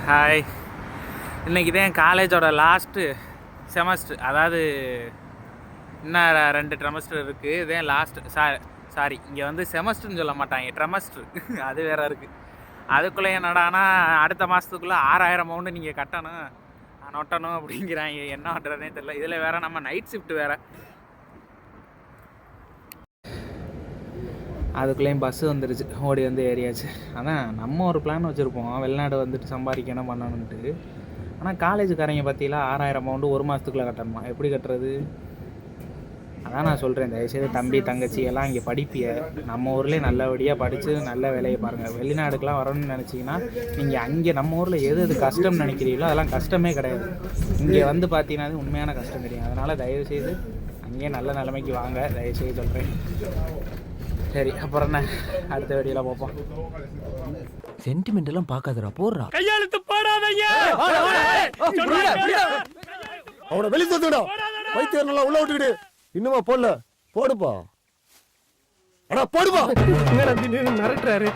Hi. இன்றைக்கி தான் காலேஜோட லாஸ்ட்டு செமஸ்டர், அதாவது இன்னும் 2 ட்ரெமஸ்டர் இருக்குது. இதுதான் லாஸ்ட்டு. சாரி, இங்கே வந்து செமஸ்டர்னு சொல்ல மாட்டாங்க, ட்ரெமஸ்டர். அது வேறு இருக்குது. அதுக்குள்ளே என்னடானா அடுத்த மாதத்துக்குள்ளே 6000 அமௌண்ட்டு நீங்கள் கட்டணும், நொட்டணும் அப்படிங்கிறாங்க. என்ன பண்ணுறதுனே தெரியல. இதில் வேறு நம்ம நைட் ஷிஃப்ட் வேறு. அதுக்குள்ளேயும் பஸ்ஸு வந்துடுச்சு, ஓடி வந்து ஏறியாச்சு. அதான் நம்ம ஒரு பிளான் வச்சுருப்போம், வெளிநாடு வந்துட்டு சம்பாதிக்கணும் பண்ணணுன்ட்டு. ஆனால் காலேஜுக்காரங்க பார்த்தீங்களா 6000 அமௌண்ட்டு ஒரு மாதத்துக்குள்ளே கட்டணுமா? எப்படி கட்டுறது? அதான் நான் சொல்கிறேன், தயவுசெய்து தம்பி தங்கச்சி எல்லாம் இங்கே படிப்பிய நம்ம ஊர்லேயே நல்லபடியாக படித்து நல்ல வேலையை பாருங்கள். வெளிநாடுக்கெலாம் வரணும்னு நினச்சிங்கன்னா நீங்கள் அங்கே நம்ம ஊரில் எது கஷ்டம்னு நினைக்கிறீங்களோ அதெல்லாம் கஷ்டமே கிடையாது. இங்கே வந்து பார்த்தீங்கன்னா உண்மையான கஷ்டம் தெரியும். அதனால் தயவுசெய்து அங்கேயே நல்ல நிலைமைக்கு வாங்க, தயவுசெய்து சொல்கிறேன். சரி, அப்புறம் என்ன, அடுத்த வீடியோல பார்ப்போம். சென்டிமெண்ட் எல்லாம் பார்க்காதடா, போடுறா. கையெழுத்து போடாதீங்க. அவனை வெளியே தந்துடா. வைத்தியர் நல்லா உள்ள விட்டுக்கிட்டு இன்னுமா போடல, போடுப்பா. அடா போடுப்பா. மிரட்டுறாரு.